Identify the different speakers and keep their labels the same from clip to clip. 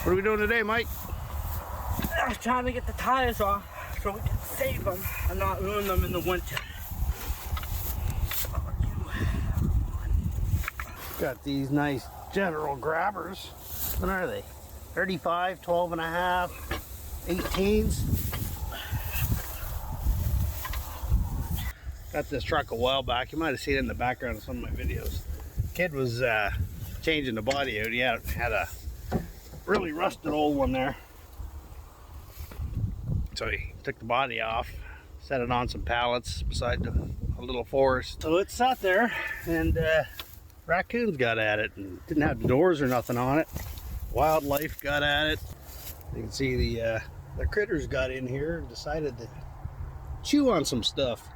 Speaker 1: What are we doing today, Mike?
Speaker 2: I'm trying to get the tires off so we can save them and not ruin them in the winter.
Speaker 1: Got these nice general grabbers. What are they? 35, 12 and a half, 18s. Got this truck a while back. You might have seen it in the background of some of my videos. Kid was changing the body out. He had a really rusted old one there. So he took the body off, set it on some pallets beside a little forest. So it sat there, and raccoons got at it and didn't have the doors or nothing on it. Wildlife got at it. You can see the critters got in here and decided to chew on some stuff.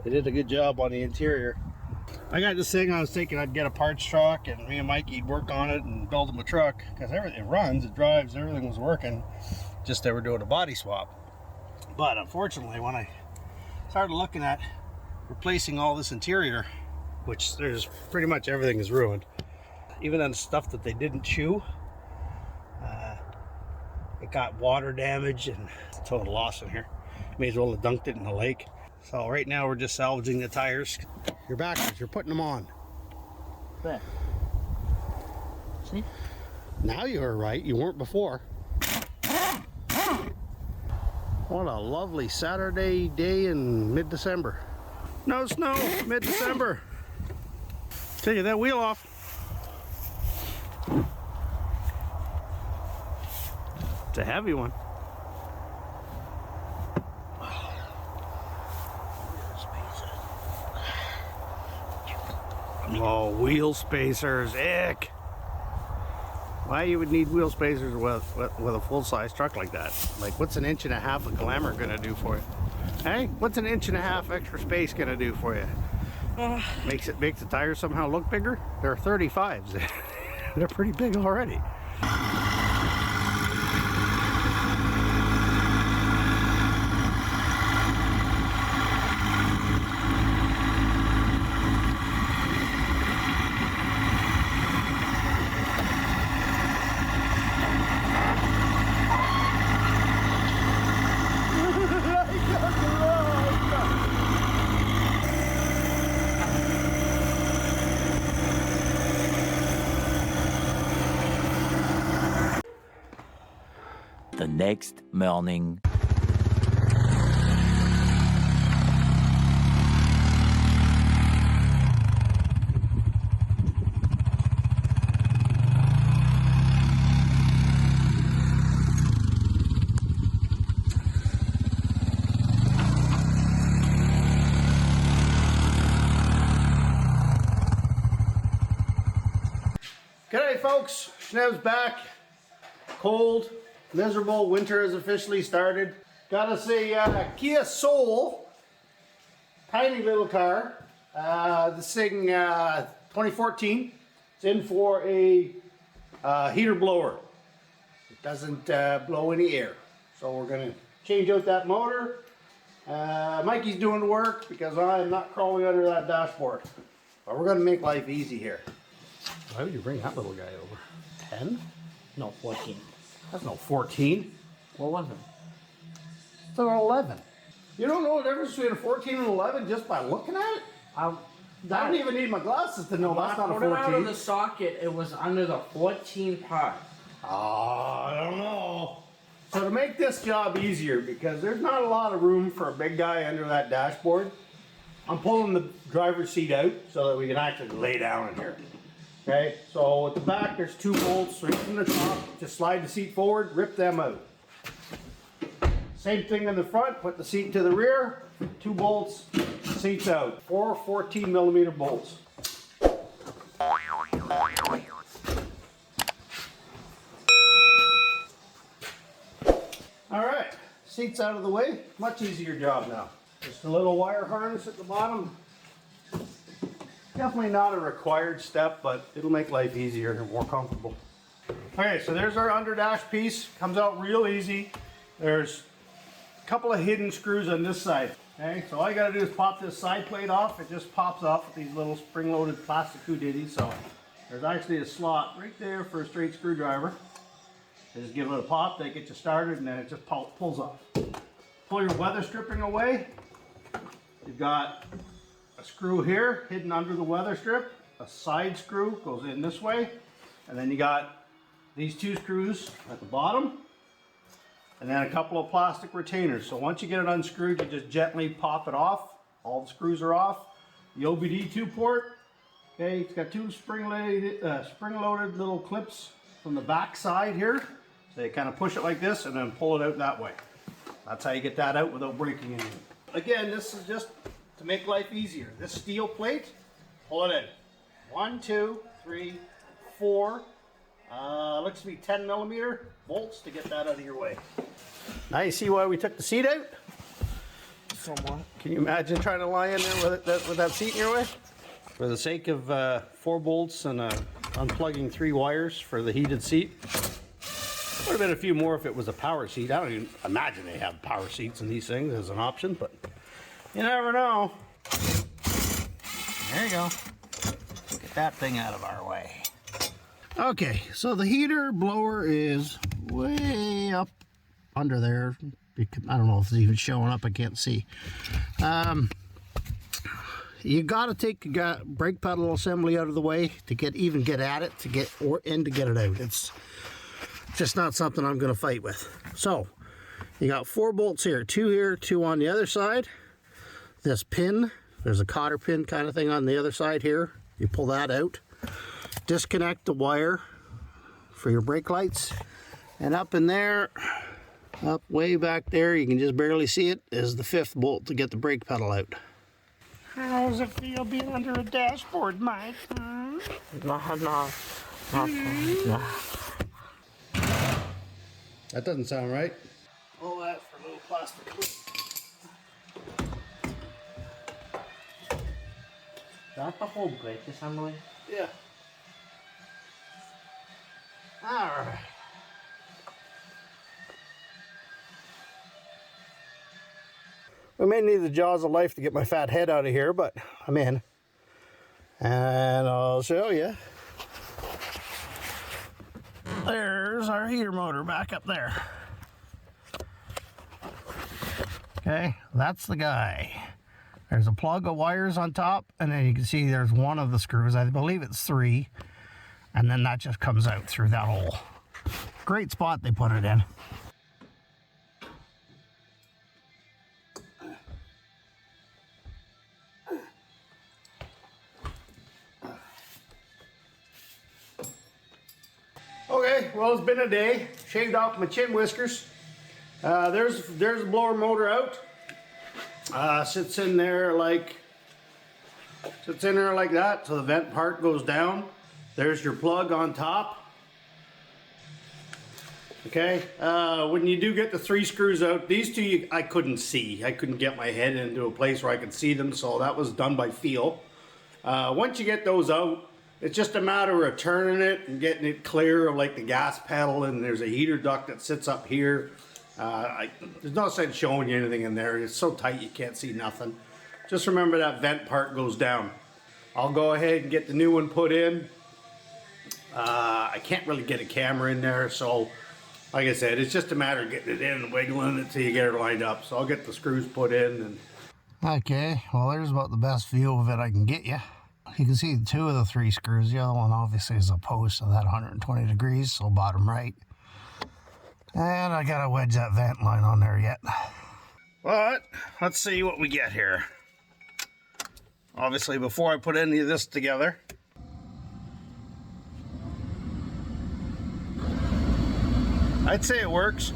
Speaker 1: They did a good job on the interior. I got this thing, I was thinking I'd get a parts truck and me and Mikey'd work on it and build him a truck, because it runs, it drives, everything was working, just they were doing a body swap. But unfortunately, when I started looking at replacing all this interior, which there's pretty much everything is ruined, even on stuff that they didn't chew, it got water damage and it's a total loss in here. May as well have dunked it in the lake. So right now we're just salvaging the tires. You're backwards, you're putting them on.
Speaker 2: There. See?
Speaker 1: Now you are right, you weren't before. What a lovely Saturday day in mid-December. No snow, mid-December. Take that wheel off. It's a heavy one. Oh, wheel spacers, ick. Why you would need wheel spacers with a full-size truck like that? Like, what's an inch and a half of glamour gonna do for you? Hey, what's an inch and a half extra space gonna do for you? Makes the tires somehow look bigger? They're 35s. They're pretty big already.
Speaker 3: The next morning.
Speaker 1: G'day folks, Schnev's back. Cold, miserable, winter has officially started. Got us a Kia Soul, tiny little car. This thing, 2014. It's in for a heater blower. It doesn't blow any air. So we're gonna change out that motor. Mikey's doing the work because I am not crawling under that dashboard. But we're gonna make life easy here. Why would you bring that little guy over? 10?
Speaker 2: No, 14.
Speaker 1: That's no 14.
Speaker 2: What was it?
Speaker 1: It's an 11. You don't know the difference between a 14 and 11 just by looking at it? I don't even need my glasses to know that's not a 14.
Speaker 2: Out of the socket, it was under the 14 part.
Speaker 1: Oh, I don't know. So to make this job easier, because there's not a lot of room for a big guy under that dashboard, I'm pulling the driver's seat out so that we can actually lay down in here. Okay, so at the back there's 2 bolts right from the top. Just slide the seat forward, rip them out. Same thing in the front, put the seat to the rear, 2 bolts, seats out. 4 14mm bolts. Alright, seats out of the way, much easier job now. Just a little wire harness at the bottom. Definitely not a required step, but it'll make life easier and more comfortable. Okay, so there's our under dash piece. Comes out real easy. There's a couple of hidden screws on this side. Okay, so all you gotta do is pop this side plate off. It just pops off with these little spring-loaded plastic houdini. So there's actually a slot right there for a straight screwdriver. Just give it a pop, they get you started, and then it just pulls off. Pull your weather stripping away. You've got a screw here hidden under the weather strip. A side screw goes in this way, and then you got these two screws at the bottom, and then a couple of plastic retainers. So once you get it unscrewed, you just gently pop it off. All the screws are off. The OBD2 port, okay, it's got two spring-loaded little clips from the back side here. So you kind of push it like this and then pull it out that way. That's how you get that out without breaking anything. Again, this is just to make life easier. This steel plate, pull it in. 1, 2, 3, 4, looks to be 10mm bolts to get that out of your way. Now you see why we took the seat out?
Speaker 2: Somewhat.
Speaker 1: Can you imagine trying to lie in there with that seat in your way? For the sake of 4 bolts and unplugging 3 wires for the heated seat. Would have been a few more if it was a power seat. I don't even imagine they have power seats in these things as an option, but you never know. There you go. Get that thing out of our way. Okay, so the heater blower is way up under there. I don't know if it's even showing up, I can't see. You gotta take the brake pedal assembly out of the way to get at it, to get it out. It's just not something I'm gonna fight with. So you got 4 bolts here, 2 here, 2 on the other side. This pin, there's a cotter pin kind of thing on the other side here. You pull that out, disconnect the wire for your brake lights, and up in there, up way back there, you can just barely see it, is the 5th bolt to get the brake pedal out. How does it feel being under a dashboard, Mike?
Speaker 2: No.
Speaker 1: That doesn't sound right. All that for a little plastic clip.
Speaker 2: That's the whole brake assembly.
Speaker 1: Yeah. Alright. I may need the jaws of life to get my fat head out of here, but I'm in. And I'll show you. There's our heater motor back up there. Okay, that's the guy. There's a plug of wires on top, and then you can see there's one of the screws. I believe it's 3. And then that just comes out through that hole. Great spot they put it in. Okay, well, it's been a day. Shaved off my chin whiskers. There's the blower motor out. Sits in there like that, so the vent part goes down. There's your plug on top. Okay, when you do get the 3 screws out, these 2 I couldn't see. I couldn't get my head into a place where I could see them, so that was done by feel. Once you get those out, it's just a matter of turning it and getting it clear of like the gas pedal, and there's a heater duct that sits up here. There's no sense showing you anything in there. It's so tight you can't see nothing. Just remember that vent part goes down. I'll go ahead and get the new one put in. I can't really get a camera in there, so like I said, it's just a matter of getting it in and wiggling it till you get it lined up. So I'll get the screws put in. And okay, well, there's about the best view of it I can get you. You can see 2 of the 3 screws. The other one obviously is opposed to that 120 degrees, so bottom right. And I gotta wedge that vent line on there yet. But let's see what we get here. Obviously, before I put any of this together, I'd say it works.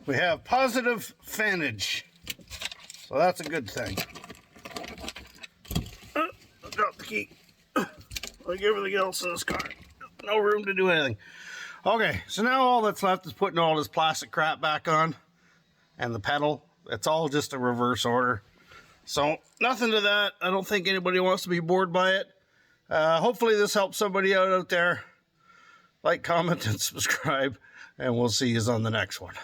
Speaker 1: We have positive fanage, so that's a good thing. I dropped the key. Like everything else in this car. No room to do anything. Okay, so now all that's left is putting all this plastic crap back on and the pedal. It's all just a reverse order. So nothing to that. I don't think anybody wants to be bored by it. Hopefully this helps somebody out there. Like, comment, and subscribe, and we'll see you on the next one.